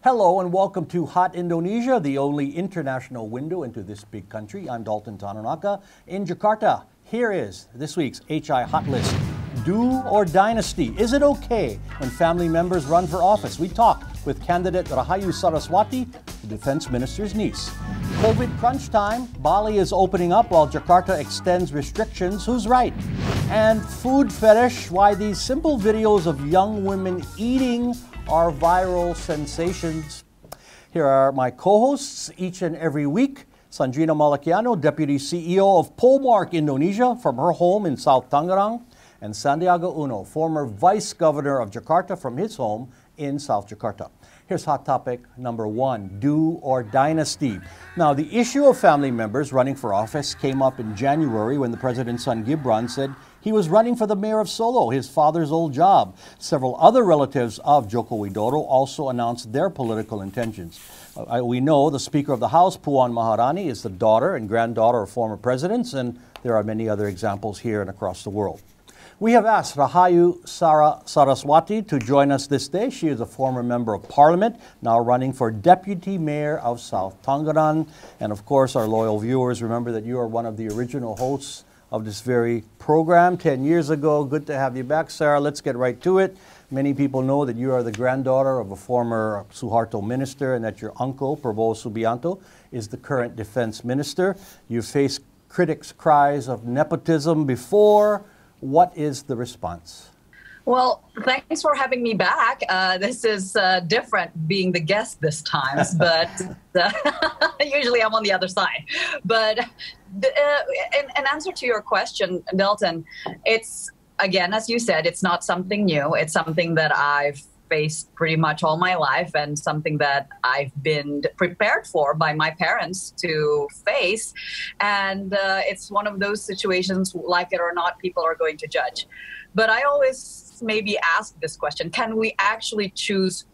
Hello and welcome to Hot Indonesia, the only international window into this big country. I'm Dalton Tananaka in Jakarta. Here is this week's HI Hotlist. Do or Dynasty? Is it okay when family members run for office? We talk with candidate Rahayu Saraswati, the defense minister's niece. COVID crunch time. Bali is opening up while Jakarta extends restrictions. Who's right? And food fetish, why these simple videos of young women eating are viral sensations. Here are my co-hosts each and every week. Sandrina Malakiano, Deputy CEO of Polmark Indonesia from her home in South Tangerang, and Sandiaga Uno, former Vice Governor of Jakarta from his home in South Jakarta. Here's hot topic number one, do or dynasty. Now, the issue of family members running for office came up in January when the president's son Gibran said he was running for the mayor of Solo, his father's old job. Several other relatives of Joko Widodo also announced their political intentions. We know the Speaker of the House, Puan Maharani, is the daughter and granddaughter of former presidents, and there are many other examples here and across the world. We have asked Rahayu Saraswati to join us this day. She is a former member of parliament, now running for deputy mayor of South Tangerang. And of course, our loyal viewers, remember that you are one of the original hosts of this very program 10 years ago. Good to have you back, Sarah. Let's get right to it. Many people know that you are the granddaughter of a former Suharto minister and that your uncle, Prabowo Subianto, is the current defense minister. You faced critics' cries of nepotism before. What is the response? Well, thanks for having me back. This is different being the guest this time, but usually I'm on the other side. But in answer to your question, Dalton, it's, again, as you said, it's not something new. It's something that I've faced pretty much all my life and something that I've been prepared for by my parents to face. And it's one of those situations, like it or not, people are going to judge. But I always maybe ask this question, can we actually choose,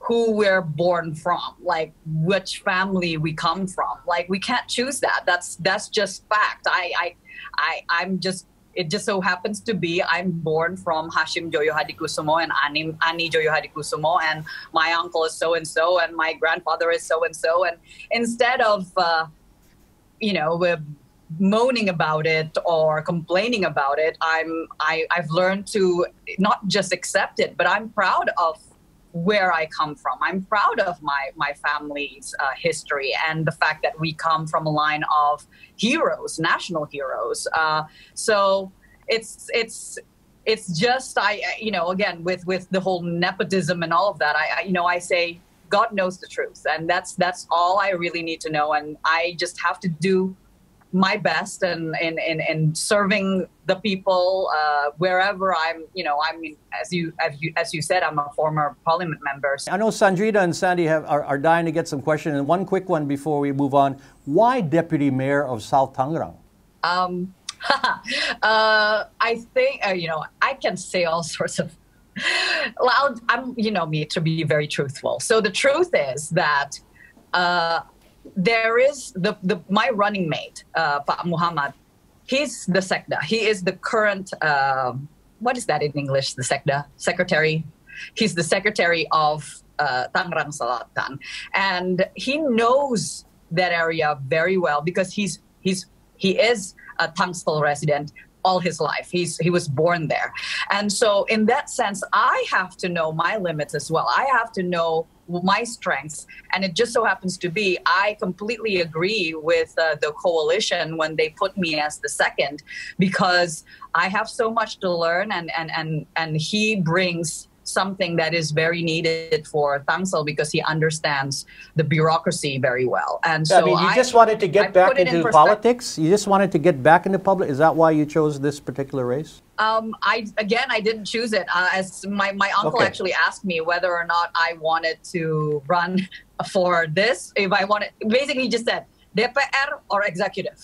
who we're born from, like which family we come from? Like, we can't choose that. That's just fact. It just so happens to be I'm born from Hashim Joyo Hadikusumo and Ani Joyo Hadikusumo, and my uncle is so-and-so, and my grandfather is so-and-so. And instead of, moaning about it or complaining about it, I've learned to not just accept it, but I'm proud of where I come from. I'm proud of my family's history and the fact that we come from a line of heroes, national heroes. So it's just, again, with the whole nepotism and all of that, I say, God knows the truth. And that's all I really need to know. And I just have to do my best in serving the people wherever I'm. As you said, I'm a former parliament member. I know Sandrina and Sandy are dying to get some questions. And one quick one before we move on: why deputy mayor of South Tangerang? I think I can say all sorts of. Well, I'm me to be very truthful. So the truth is that. There is my running mate, Pak Muhammad. He's the Sekda. He is the current, what is that in English? The Sekda secretary. He's the secretary of Tangerang Selatan, and he knows that area very well because he is a Tangsel resident all his life. He was born there, and so in that sense, I have to know my limits as well. I have to know my strengths, and it just so happens to be I completely agree with the coalition when they put me as the second, because I have so much to learn, and he brings something that is very needed for Tangsel because he understands the bureauccy very well. And so you just wanted to get back into politics? You just wanted to get back into public? Is that why you chose this particular race? I didn't choose it. As my uncle actually asked me whether or not I wanted to run for this. If I wanted, basically he just said DPR or executive.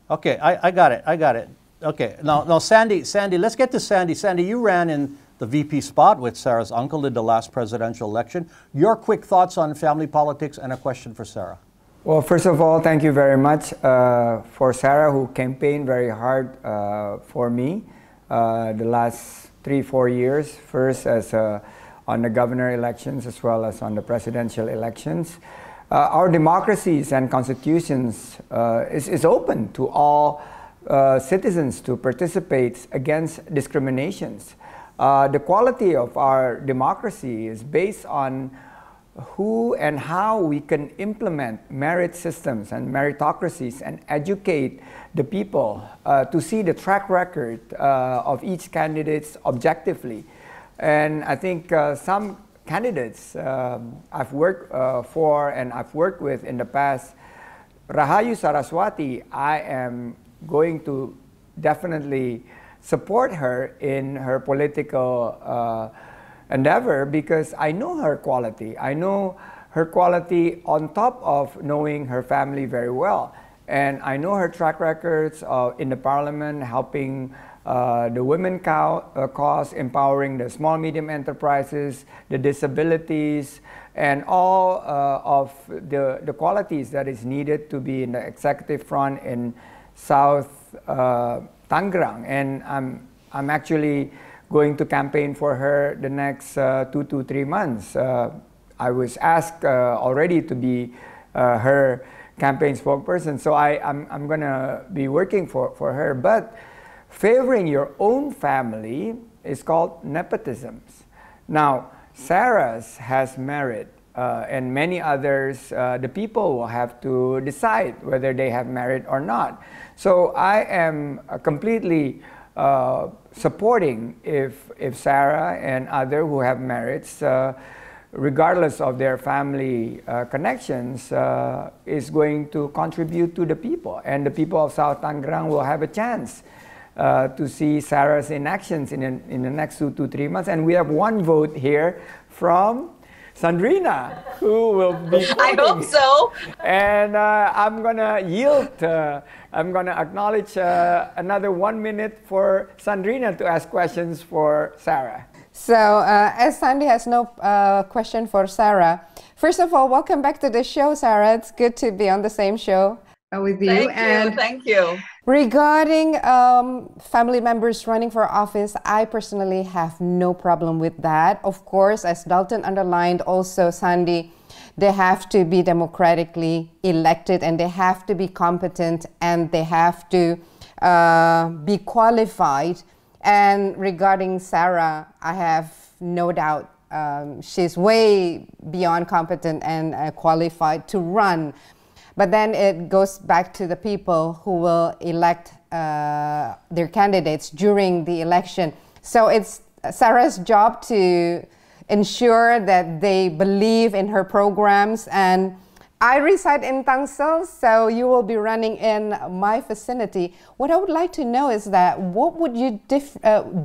Okay, I got it. Okay, now Sandy, let's get to Sandy. Sandy, you ran in the VP spot with Sarah's uncle in the last presidential election. Your quick thoughts on family politics and a question for Sarah. Well, first of all, thank you very much for Sarah, who campaigned very hard for me the last 3-4 years. First as on the governor elections as well as on the presidential elections. Our democracies and constitutions is open to all citizens to participate against discriminations. The quality of our democracy is based on who and how we can implement merit systems and meritocracies and educate the people to see the track record of each candidate objectively. And I think some candidates I've worked for and I've worked with in the past, Rahayu Saraswati, I am going to definitely support her in her political endeavor because I know her quality. I know her quality on top of knowing her family very well. And I know her track records in the parliament, helping the women cause, empowering the small, medium enterprises, the disabilities, and all of the qualities that is needed to be in the executive front in South Tangerang. And I'm actually going to campaign for her the next 2 to 3 months. I was asked already to be her campaign spokesperson, so I'm going to be working for her. But favoring your own family is called nepotism. Now, Sarah's has merit, and many others, the people will have to decide whether they have merit or not. So I am completely supporting if Sarah and others who have merits, regardless of their family connections, is going to contribute to the people. And the people of South Tangerang will have a chance to see Sarah's in actions in the next 2 to 3 months. And we have one vote here from Sandrina, who will be voting. I hope so. And I'm going to yield. I'm going to acknowledge another 1 minute for Sandrina to ask questions for Sarah. So, as Sandy has no question for Sarah, first of all, welcome back to the show, Sarah. It's good to be on the same show with you. Thank you. Regarding family members running for office, I personally have no problem with that. Of course, as Dalton underlined, also Sandy, they have to be democratically elected and they have to be competent and they have to be qualified. And regarding Sarah, I have no doubt she's way beyond competent and qualified to run. But then it goes back to the people who will elect their candidates during the election. So it's Sarah's job to ensure that they believe in her programs. And I reside in Tangsel, so you will be running in my vicinity. What I would like to know is that what would you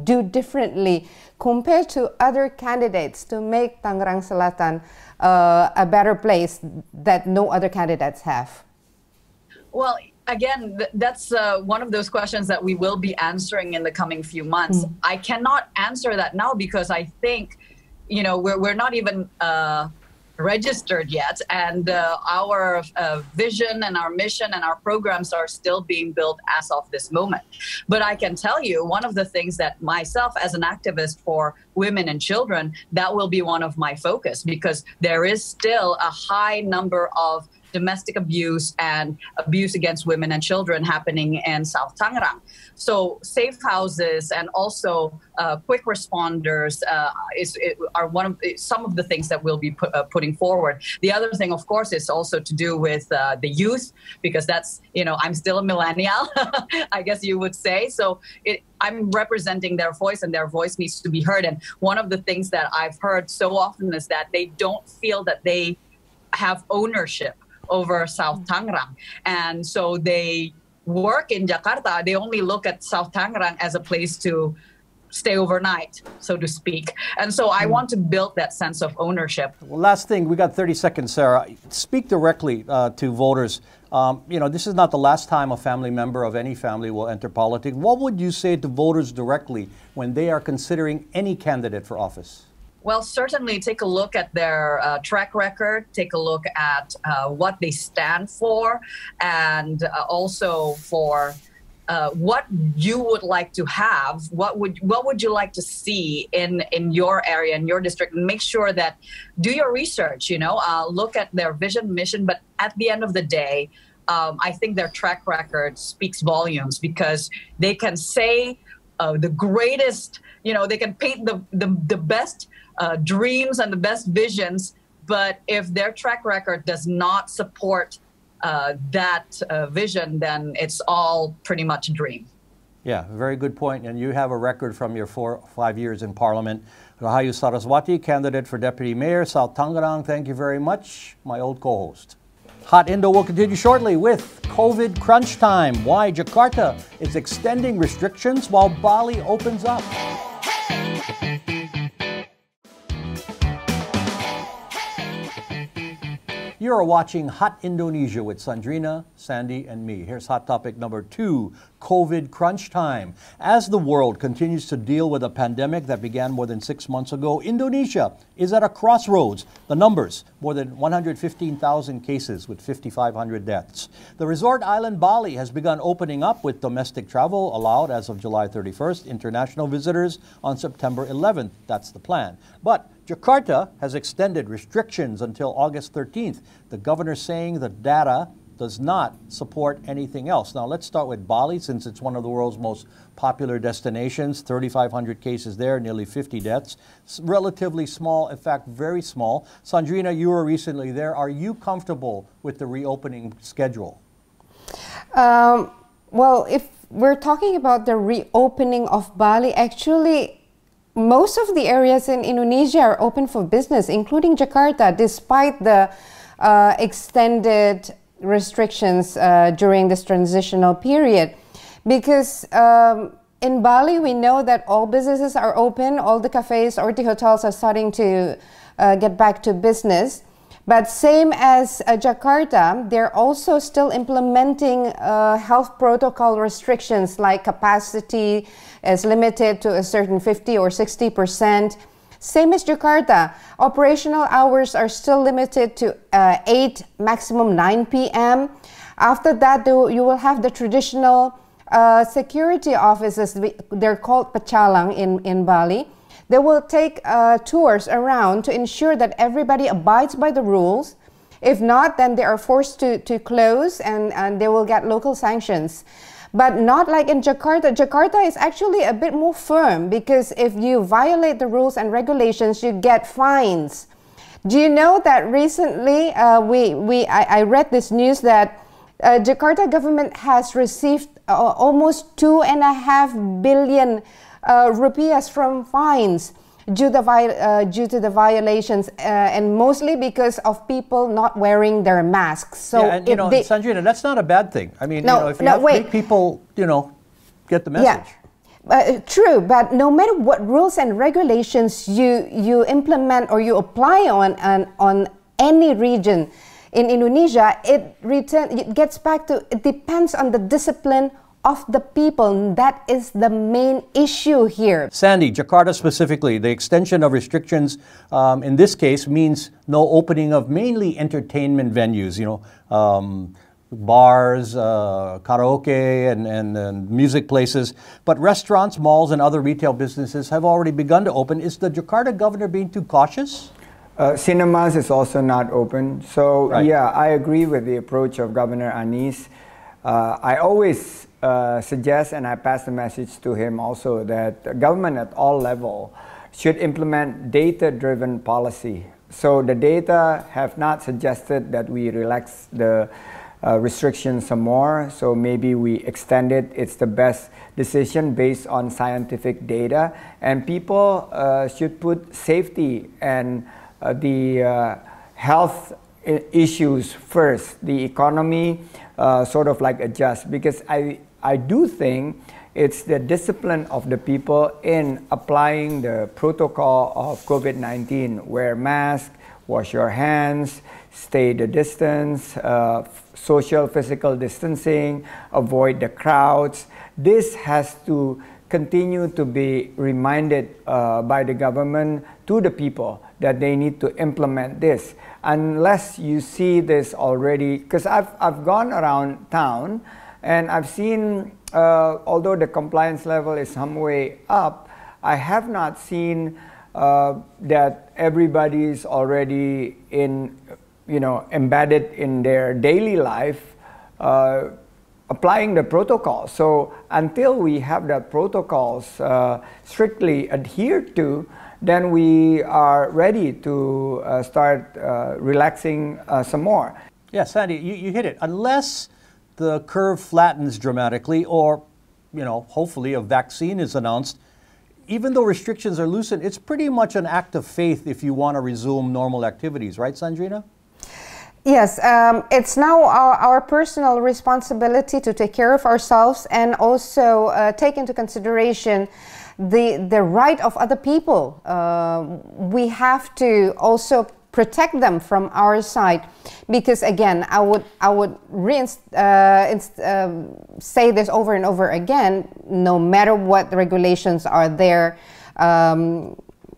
do differently compared to other candidates to make Tangerang Selatan a better place that no other candidates have? Well, again, that's one of those questions that we will be answering in the coming few months. I cannot answer that now because I think, you know, we're not even registered yet, and our vision and our mission and our programs are still being built as of this moment. But I can tell you, one of the things that myself as an activist for women and children, that will be one of my focus, because there is still a high number of domestic abuse and abuse against women and children happening in South Tangerang. So safe houses and also quick responders are some of the things that we'll be putting forward. The other thing, of course, is also to do with the youth, because that's, you know, I'm still a millennial, I guess you would say. So I'm representing their voice, and their voice needs to be heard. And one of the things that I've heard so often is that they don't feel that they have ownership over South Tangerang. And so they work in Jakarta. They only look at South Tangerang as a place to stay overnight, so to speak. And so I want to build that sense of ownership. Well, last thing, we got 30 seconds, Sarah. Speak directly to voters. You know, this is not the last time a family member of any family will enter politics. What would you say to voters directly when they are considering any candidate for office? Well, certainly take a look at their track record, take a look at what they stand for, and also for what you would like to have, what would you like to see in your area, in your district, and make sure that do your research, look at their vision, mission, but at the end of the day, I think their track record speaks volumes, because they can say the greatest, they can paint the best dreams and the best visions, but if their track record does not support that vision, then it's all pretty much a dream. Yeah, very good point. And you have a record from your 4 or 5 years in Parliament. Rahayu Saraswati, candidate for Deputy Mayor, South Tangerang, thank you very much, my old co-host. Hot Indo will continue shortly with COVID crunch time, why Jakarta is extending restrictions while Bali opens up. You are watching Hot Indonesia with Sandrina, Sandy, and me. Here's hot topic number 2, COVID crunch time. As the world continues to deal with a pandemic that began more than 6 months ago, Indonesia is at a crossroads. The numbers, more than 115,000 cases with 5,500 deaths. The resort island Bali has begun opening up with domestic travel allowed as of July 31st, international visitors on September 11th. That's the plan. But Jakarta has extended restrictions until August 13th. The governor saying the data does not support anything else. Now let's start with Bali, since it's one of the world's most popular destinations. 3,500 cases there, nearly 50 deaths. It's relatively small, in fact, very small. Sandrina, you were recently there. Are you comfortable with the reopening schedule? Well, if we're talking about the reopening of Bali, actually, most of the areas in Indonesia are open for business, including Jakarta, despite the extended restrictions during this transitional period. Because in Bali, we know that all businesses are open, all the cafes or the hotels are starting to get back to business. But same as Jakarta, they're also still implementing health protocol restrictions, like capacity is limited to a certain 50 or 60%. Same as Jakarta, operational hours are still limited to 8, maximum 9 p.m. After that, you will have the traditional security offices. They're called pecalang in Bali. They will take tours around to ensure that everybody abides by the rules. If not, then they are forced to close, and they will get local sanctions. But not like in Jakarta. Jakarta is actually a bit more firm, because if you violate the rules and regulations, you get fines. Do you know that recently I read this news that Jakarta government has received almost 2.5 billion rupiahs from fines due to the violations, and mostly because of people not wearing their masks. So, yeah, and Sandrina, that's not a bad thing. I mean, if you have to make people, get the message. Yeah. True, but no matter what rules and regulations you implement or you apply on any region in Indonesia, it gets back to, it depends on the discipline of the people. That is the main issue here. Sandy, Jakarta specifically, the extension of restrictions in this case means no opening of mainly entertainment venues, bars, karaoke, and music places. But restaurants, malls, and other retail businesses have already begun to open. Is the Jakarta governor being too cautious? Cinemas is also not open. So, right. Yeah, I agree with the approach of Governor Anies. I always suggest, and I pass the message to him also, that the government at all levels should implement data-driven policy. So the data have not suggested that we relax the restrictions some more, so maybe we extend it. It's the best decision based on scientific data, and people should put safety and the health issues first. The economy sort of like adjust, because I do think it's the discipline of the people in applying the protocol of COVID-19. Wear mask, wash your hands, stay the distance, social physical distancing, avoid the crowds. This has to continue to be reminded by the government to the people that they need to implement this. Unless you see this already, because I've gone around town and I've seen although the compliance level is some way up, I have not seen that everybody is already embedded in their daily life, applying the protocols. So until we have the protocols strictly adhered to, then we are ready to start relaxing some more. Yeah, Sandy, you hit it. Unless the curve flattens dramatically, or hopefully a vaccine is announced, even though restrictions are loosened, it's pretty much an act of faith if you want to resume normal activities, right, Sandrina? Yes, it's now our personal responsibility to take care of ourselves and also take into consideration the right of other people. We have to also protect them from our side, because again, I would say this over and over again. No matter what the regulations are there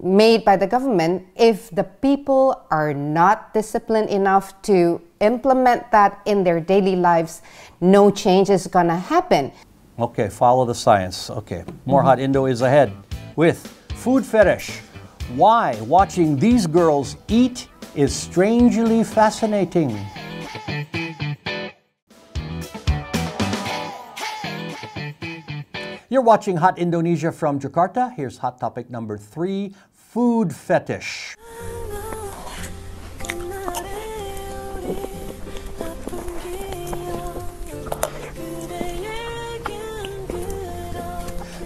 made by the government, if the people are not disciplined enough to implement that in their daily lives, no change is gonna happen. Okay, follow the science. Okay, more Hot Indo is ahead with Food Fetish. Why watching these girls eat is strangely fascinating. You're watching Hot Indonesia from Jakarta. Here's hot topic number 3, food fetish.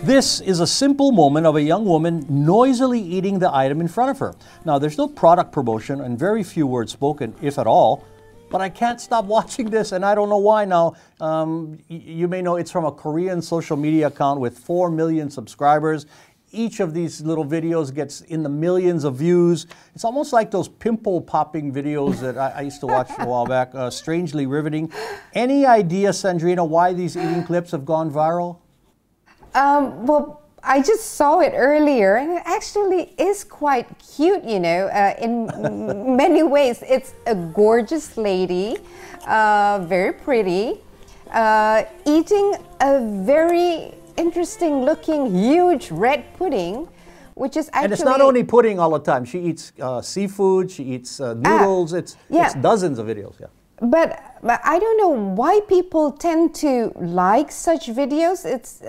This is a simple moment of a young woman noisily eating the item in front of her. Now, there's no product promotion and very few words spoken, if at all, but I can't stop watching this, and I don't know why now. You may know it's from a Korean social media account with 4 million subscribers. Each of these little videos gets in the millions of views. It's almost like those pimple-popping videos that I used to watch a while back, strangely riveting. Any idea, Sandrina, why these eating clips have gone viral? Well, I just saw it earlier, and it actually is quite cute, in many ways. It's a gorgeous lady, very pretty, eating a very interesting looking, huge red pudding, which is actually... And it's not only pudding all the time. She eats seafood, she eats noodles. It's dozens of videos, yeah. But I don't know why people tend to like such videos. It's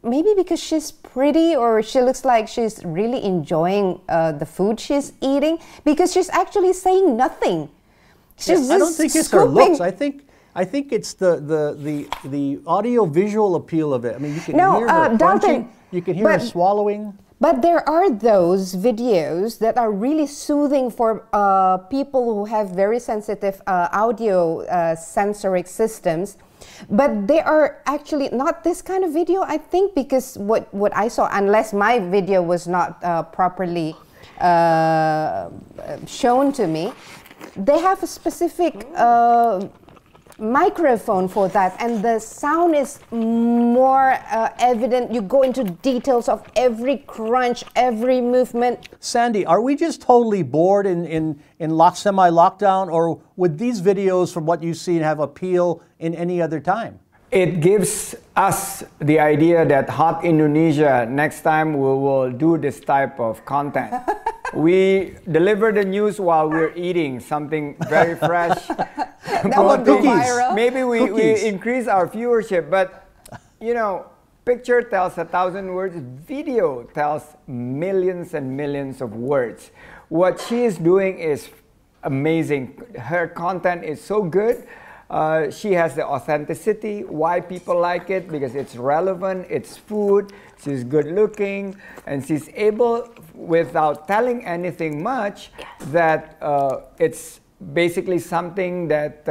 maybe because she's pretty, or she looks like she's really enjoying the food she's eating, because she's actually saying nothing. She's I don't think it's her looks. I think it's the audio visual appeal of it. I mean, you can hear her crunching, you can hear her swallowing. But there are those videos that are really soothing for people who have very sensitive audio sensoric systems. But they are actually not this kind of video, I think, because what I saw, unless my video was not properly shown to me, they have a specific microphone for that, and the sound is more evident. You go into details of every crunch, every movement. Sandy, are we just totally bored in semi-lockdown, or would these videos, from what you've seen, have appeal in any other time? It gives us the idea that Hot Indonesia, next time we will do this type of content. We deliver the news while we're eating something very fresh. That would go viral. Maybe we increase our viewership, but picture tells 1,000 words, video tells millions and millions of words. What she is doing is amazing. Her content is so good. She has the authenticity, why people like it, because it's relevant, it's food, she's good looking, and she's able, without telling anything much, that it's basically something that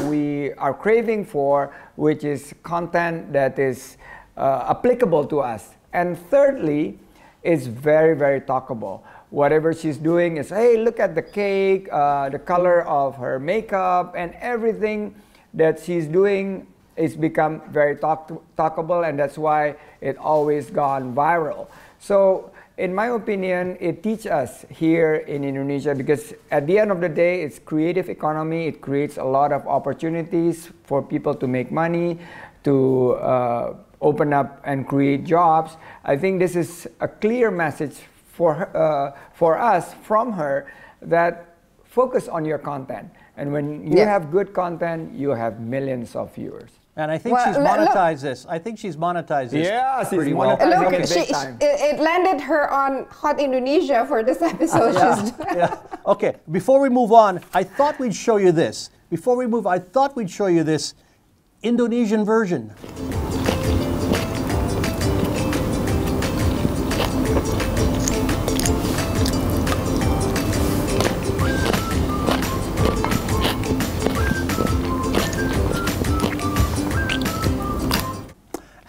we are craving for, which is content that is applicable to us. And thirdly, it's very, very talkable. Whatever she's doing is, hey, look at the cake, the color of her makeup, and everything that she's doing is become very talkable, and that's why it always gone viral. So in my opinion, it teaches us here in Indonesia, because at the end of the day, it's creative economy. It creates a lot of opportunities for people to make money. to open up and create jobs. I think this is a clear message for us from her, that focus on your content. And when you have good content, you have millions of viewers. And I think she's monetized this. I think she's monetized this pretty well. Look, it landed her on Hot Indonesia for this episode. Okay, before we move on, I thought we'd show you this. Before we move, I thought we'd show you this Indonesian version.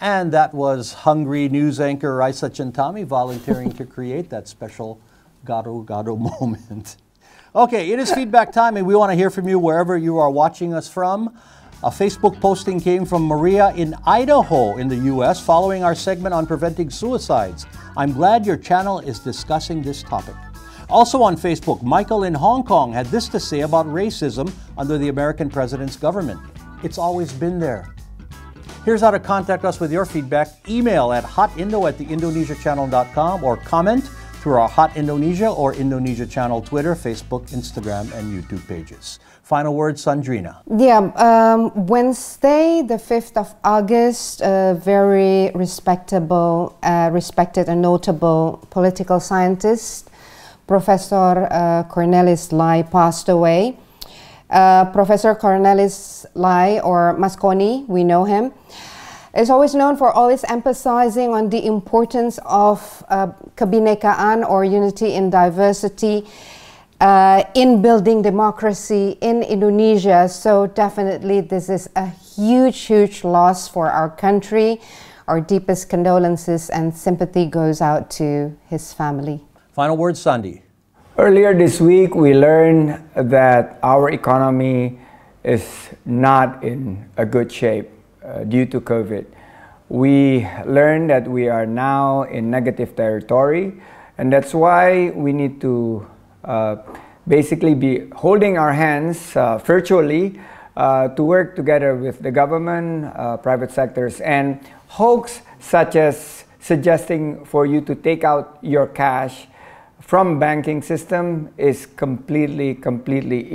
And that was hungry news anchor Raisa Chantami volunteering to create that special gado-gado moment. Okay, it is feedback time, and we want to hear from you wherever you are watching us from. A Facebook posting came from Maria in Idaho in the U.S. following our segment on preventing suicides. I'm glad your channel is discussing this topic. Also on Facebook, Michael in Hong Kong had this to say about racism under the American president's government. It's always been there. Here's how to contact us with your feedback. Email at hotindo@theindonesiachannel.com or comment through our Hot Indonesia or Indonesia Channel Twitter, Facebook, Instagram, and YouTube pages. Final word, Sandrina. Yeah, Wednesday, the 5th of August, a very respected and notable political scientist, Professor Cornelis Lai, passed away. Professor Cornelis Lai, or Mas Koni, we know him, is always known for always emphasizing on the importance of kebinekaan, or unity in diversity, in building democracy in Indonesia. So definitely this is a huge, huge loss for our country. Our deepest condolences and sympathy goes out to his family. Final word, Sandy. Earlier this week, we learned that our economy is not in a good shape due to COVID. We learned that we are now in negative territory, and that's why we need to basically be holding our hands virtually to work together with the government, private sectors, and hoax such as suggesting for you to take out your cash from banking system is completely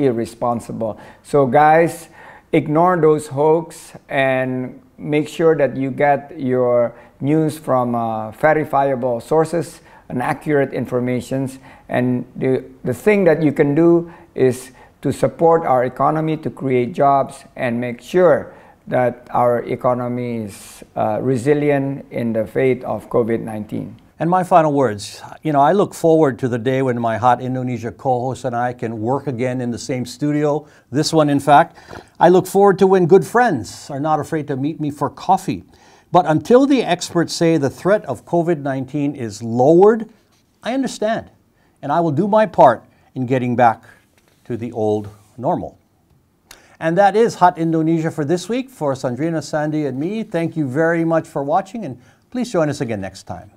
irresponsible. So guys, ignore those hoax and make sure that you get your news from verifiable sources and accurate information. And the thing that you can do is to support our economy, to create jobs, and make sure that our economy is resilient in the face of COVID-19. And my final words, I look forward to the day when my Hot Indonesia co-host and I can work again in the same studio. This one, in fact. I look forward to when good friends are not afraid to meet me for coffee. But until the experts say the threat of COVID-19 is lowered, I understand. And I will do my part in getting back to the old normal. And that is Hot Indonesia for this week. For Sandrina, Sandy, and me, thank you very much for watching, and please join us again next time.